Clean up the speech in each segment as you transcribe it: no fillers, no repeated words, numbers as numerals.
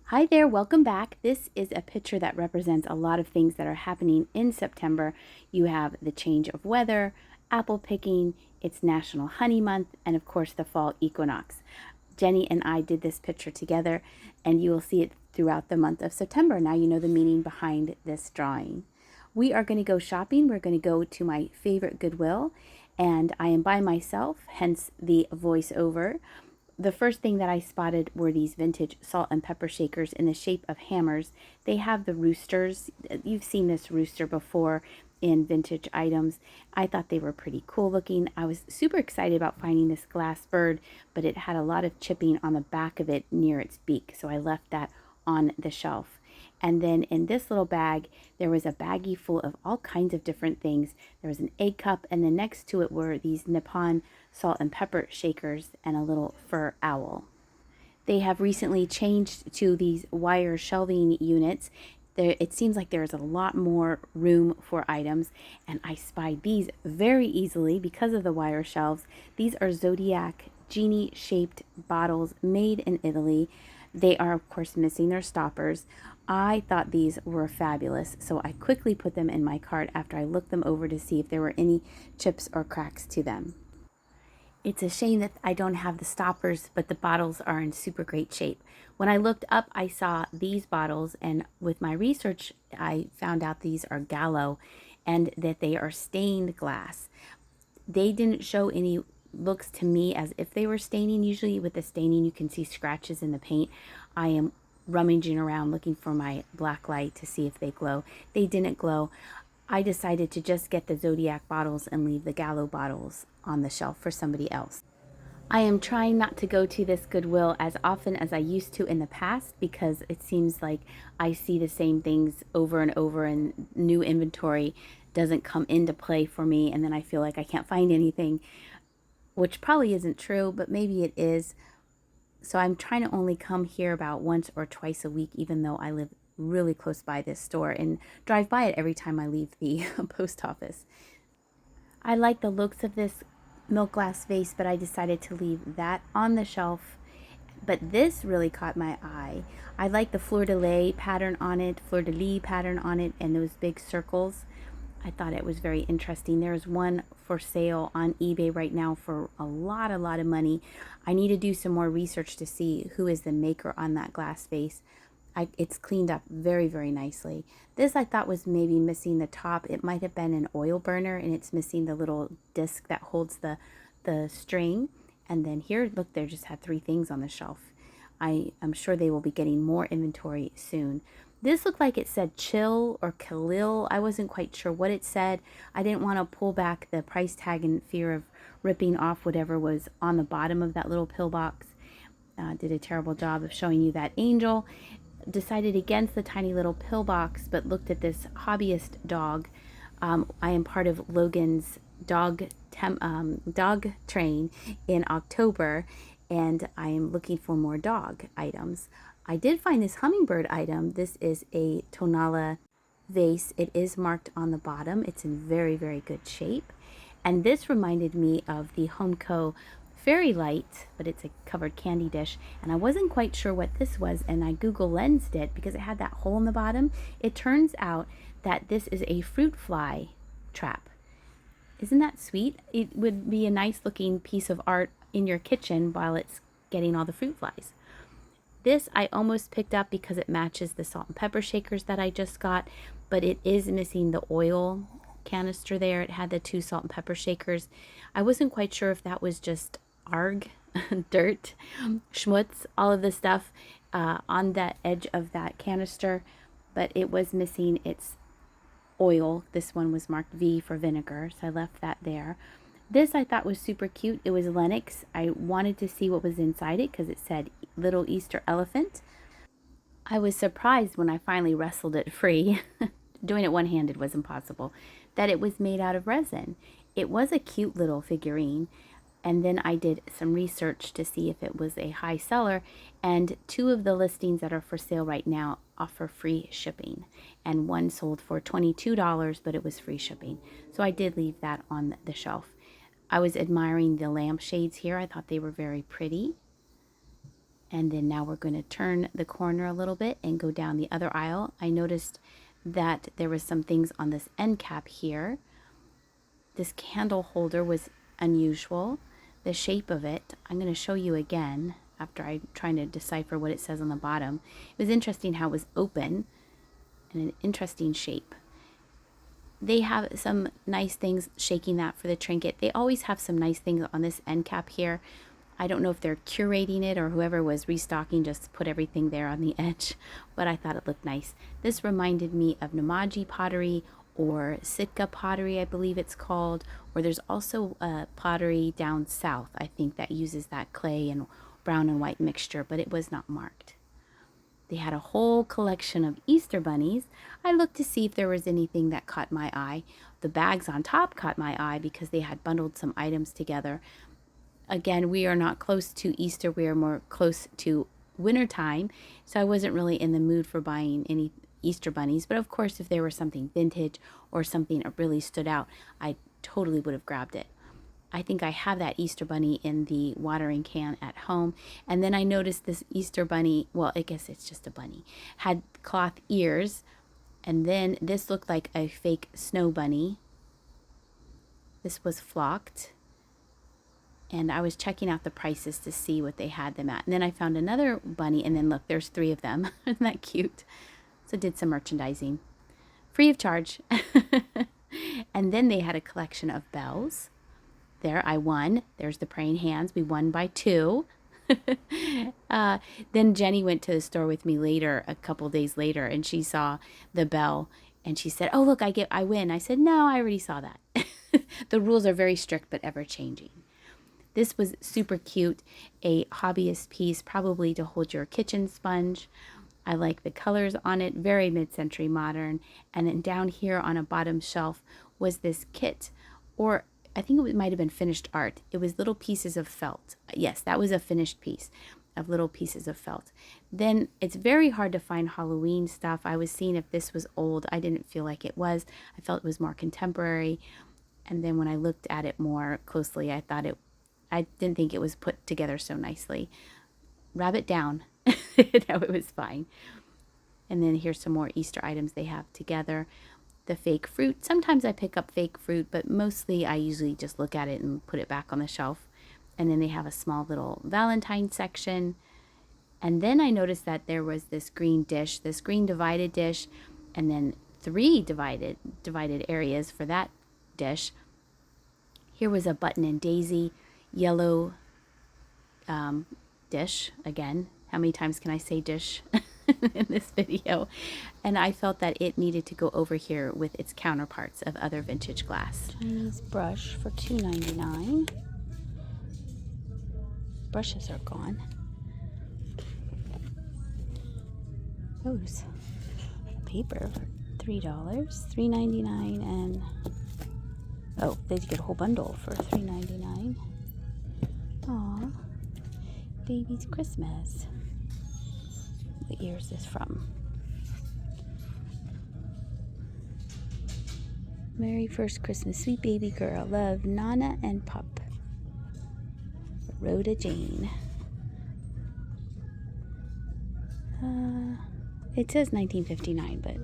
Hi there, welcome back. This is a picture that represents a lot of things that are happening in September. You have the change of weather, apple picking, it's National Honey Month, and of course the fall equinox. Jenny and I did this picture together, and you will see it throughout the month of September. Now you know the meaning behind this drawing. We are going to go shopping. We're going to go to my favorite Goodwill, and I am by myself, hence the voiceover. The first thing that I spotted were these vintage salt and pepper shakers in the shape of hammers. They have the roosters. You've seen this rooster before in vintage items. I thought they were pretty cool looking. I was super excited about finding this glass bird, but it had a lot of chipping on the back of it near its beak, so I left that on the shelf. And then in this little bag, there was a baggie full of all kinds of different things. There was an egg cup, and then next to it were these Nippon salt and pepper shakers and a little fur owl. They have recently changed to these wire shelving units. It seems like there's a lot more room for items, and I spied these very easily because of the wire shelves. These are Zodiac Genie shaped bottles made in Italy. They are, of course, missing their stoppers. I thought these were fabulous, so I quickly put them in my cart after I looked them over to see if there were any chips or cracks to them. It's a shame that I don't have the stoppers, but the bottles are in super great shape. When I looked up, I saw these bottles, and with my research, I found out these are Gallo and that they are stained glass. They didn't show any looks to me as if they were staining. Usually with the staining, you can see scratches in the paint. I am rummaging around looking for my black light to see if they glow. They didn't glow. I decided to just get the Zodiac bottles and leave the Gallo bottles on the shelf for somebody else. I am trying not to go to this Goodwill as often as I used to in the past because it seems like I see the same things over and over and new inventory doesn't come into play for me, and then I feel like I can't find anything, which probably isn't true, but maybe it is. So I'm trying to only come here about once or twice a week, even though I live really close by this store and drive by it every time I leave the post office. I like the looks of this milk glass vase, but I decided to leave that on the shelf. But this really caught my eye. I like the fleur-de-lis pattern on it, fleur-de-lis pattern on it, and those big circles. I thought it was very interesting. There's one for sale on eBay right now for a lot of money. I need to do some more research to see who is the maker on that glass vase. It's cleaned up very nicely. This I thought was maybe missing the top. It might have been an oil burner, and it's missing the little disc that holds the string. And then here, look, they just had 3 things on the shelf. I am sure they will be getting more inventory soon. This looked like it said chill or Khalil. I wasn't quite sure what it said. I didn't want to pull back the price tag in fear of ripping off whatever was on the bottom of that little pill box. Did a terrible job of showing you that angel. Decided against the tiny little pill box, but looked at this hobbyist dog. I am part of Logan's dog train in October, and I am looking for more dog items. I did find this hummingbird item. This is a tonala vase. It is marked on the bottom. It's in very good shape. And this reminded me of the Homeco Fairy Light, but it's a covered candy dish. And I wasn't quite sure what this was, and I Google lensed it because it had that hole in the bottom. It turns out that this is a fruit fly trap. Isn't that sweet? It would be a nice looking piece of art in your kitchen while it's getting all the fruit flies. This I almost picked up because it matches the salt and pepper shakers that I just got, but it is missing the oil canister there. It had the 2 salt and pepper shakers. I wasn't quite sure if that was just arg, dirt, schmutz, all of the stuff on the edge of that canister, but it was missing its oil. This one was marked V for vinegar, so I left that there. This I thought was super cute. It was Lennox. I wanted to see what was inside it because it said Little Easter Elephant. I was surprised when I finally wrestled it free. Doing it one-handed was impossible. That it was made out of resin. It was a cute little figurine. And then I did some research to see if it was a high seller, and 2 of the listings that are for sale right now offer free shipping, and one sold for $22, but it was free shipping. So I did leave that on the shelf. I was admiring the lampshades here. I thought they were very pretty. And then now we're going to turn the corner a little bit and go down the other aisle. I noticed that there was some things on this end cap here. This candle holder was unusual. The shape of it, I'm going to show you again after I'm trying to decipher what it says on the bottom. It was interesting how it was open and an interesting shape. They have some nice things shaking that for the trinket. They always have some nice things on this end cap here. I don't know if they're curating it or whoever was restocking just put everything there on the edge, but I thought it looked nice. This reminded me of Namaji pottery or Sitka pottery, I believe it's called, or there's also a pottery down south, I think, that uses that clay and brown and white mixture, but it was not marked. They had a whole collection of Easter bunnies. I looked to see if there was anything that caught my eye. The bags on top caught my eye because they had bundled some items together. Again, we are not close to Easter. We are more close to wintertime, so I wasn't really in the mood for buying any Easter bunnies. But of course, if there was something vintage or something that really stood out, I totally would have grabbed it. I think I have that Easter bunny in the watering can at home. And then I noticed this Easter bunny, well, I guess it's just a bunny, had cloth ears. And then this looked like a fake snow bunny. This was flocked. And I was checking out the prices to see what they had them at. And then I found another bunny, and then look, there's 3 of them. Isn't that cute? So did some merchandising. Free of charge. And then they had a collection of bells. There, I won. There's the praying hands. We won by 2. Then Jenny went to the store with me later, a couple days later, and she saw the bell, and she said, "Oh, look, I win." I said, "No, I already saw that." The rules are very strict, but ever changing. This was super cute, a hobbyist piece, probably to hold your kitchen sponge. I like the colors on it, very mid-century modern. And then down here on a bottom shelf was this kit, or I think it might have been finished art. It was little pieces of felt. Yes, that was a finished piece of little pieces of felt. Then it's very hard to find Halloween stuff. I was seeing if this was old. I didn't feel like it was. I felt it was more contemporary. And then when I looked at it more closely, I didn't think it was put together so nicely. Rub it down. No, it was fine. And then here's some more Easter items they have together. The fake fruit. Sometimes I pick up fake fruit, but mostly I usually just look at it and put it back on the shelf. And then they have a small little Valentine section. And then I noticed that there was this green dish, this green divided dish, and then 3 divided areas for that dish. Here was a button and daisy yellow dish. Again, how many times can I say dish in this video? And I felt that it needed to go over here with its counterparts of other vintage glass. Chinese brush for $2.99. Brushes are gone. Those paper for $3, $3.99, and oh, they get a whole bundle for $3.99. Aw, baby's Christmas. What year is this from? Merry first Christmas, sweet baby girl. Love, Nana and Pup. Rhoda Jane. It says 1959, but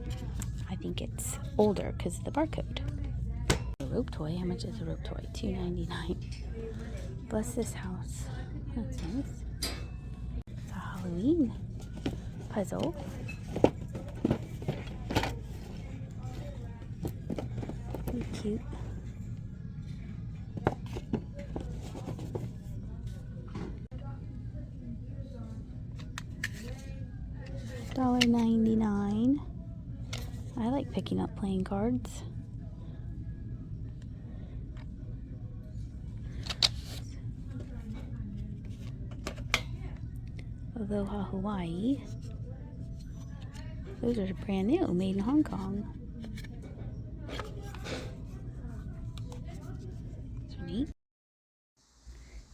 I think it's older because of the barcode. A rope toy. How much is a rope toy? $2.99. Bless this house. That's nice. It's a Halloween puzzle. Pretty cute. $1.99. I like picking up playing cards. Aloha Hawaii. Those are brand new, made in Hong Kong. Those are neat.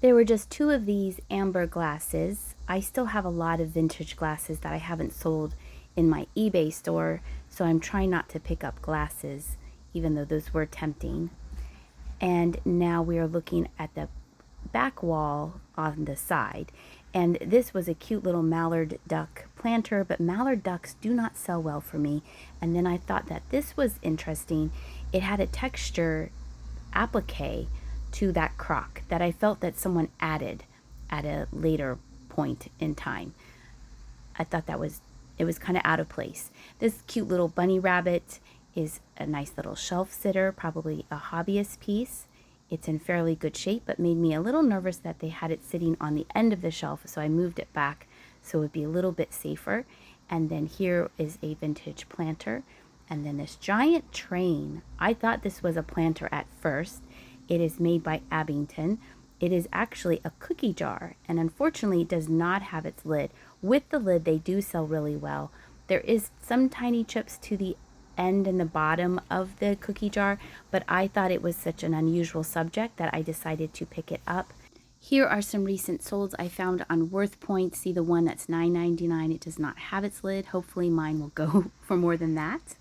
There were just 2 of these amber glasses. I still have a lot of vintage glasses that I haven't sold in my eBay store, so I'm trying not to pick up glasses, even though those were tempting. And now we are looking at the back wall on the side. And this was a cute little mallard duck planter, but mallard ducks do not sell well for me. And then I thought that this was interesting. It had a texture applique to that crock that I felt that someone added at a later point in time. I thought it was kind of out of place. This cute little bunny rabbit is a nice little shelf sitter, probably a hobbyist piece. It's in fairly good shape, but made me a little nervous that they had it sitting on the end of the shelf, so I moved it back so it would be a little bit safer. And then here is a vintage planter. And then this giant train. I thought this was a planter at first. It is made by Abington. It is actually a cookie jar, and unfortunately it does not have its lid. With the lid, they do sell really well. There is some tiny chips to the end and the bottom of the cookie jar, but I thought it was such an unusual subject that I decided to pick it up. Here are some recent solds I found on Worth Point. See the one that's $9.99. It does not have its lid. Hopefully mine will go for more than that.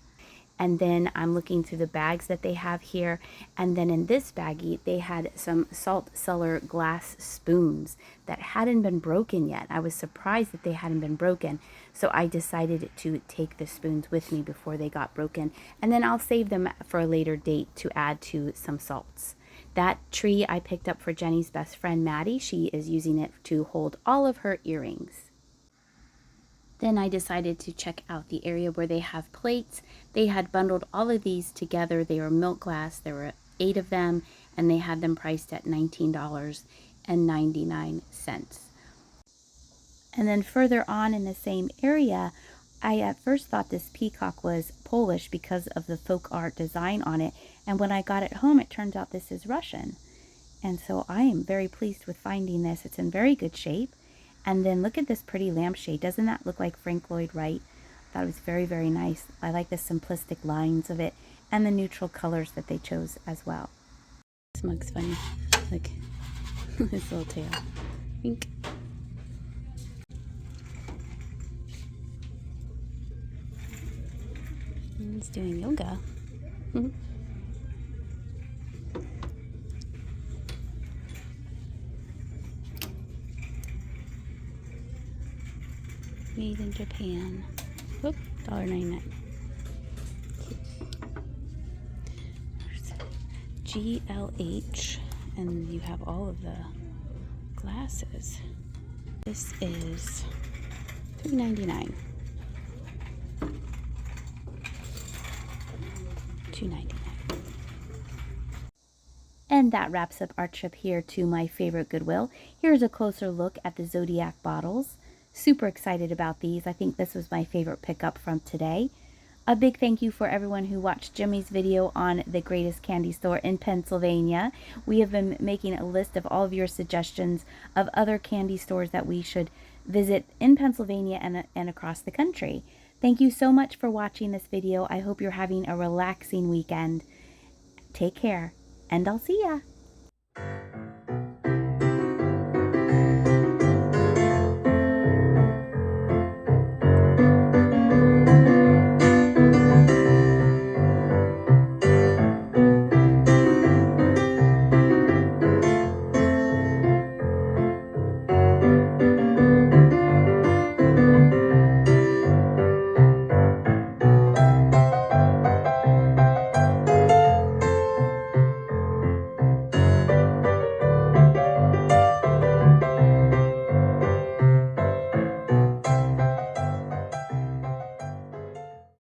And then I'm looking through the bags that they have here. And then in this baggie, they had some salt cellar glass spoons that hadn't been broken yet. I was surprised that they hadn't been broken. So I decided to take the spoons with me before they got broken. And then I'll save them for a later date to add to some salts. That tree I picked up for Jenny's best friend, Maddie. She is using it to hold all of her earrings. Then I decided to check out the area where they have plates. They had bundled all of these together. They were milk glass. There were 8 of them, and they had them priced at $19.99. And then further on in the same area, I at first thought this peacock was Polish because of the folk art design on it. And when I got it home, it turns out this is Russian. And so I am very pleased with finding this. It's in very good shape. And then look at this pretty lampshade. Doesn't that look like Frank Lloyd Wright? I thought it was very, very nice. I like the simplistic lines of it and the neutral colors that they chose as well. This mug's funny. Look, his little tail. Wink. He's doing yoga. Made in Japan. Oop, $1.99. GLH, and you have all of the glasses. This is $3.99. $2.99. And that wraps up our trip here to my favorite Goodwill. Here's a closer look at the Zodiac bottles. Super excited about these. I think this was my favorite pickup from today. A big thank you for everyone who watched Jimmy's video on the greatest candy store in Pennsylvania. We have been making a list of all of your suggestions of other candy stores that we should visit in Pennsylvania and across the country. Thank you so much for watching this video. I hope you're having a relaxing weekend. Take care, and I'll see ya.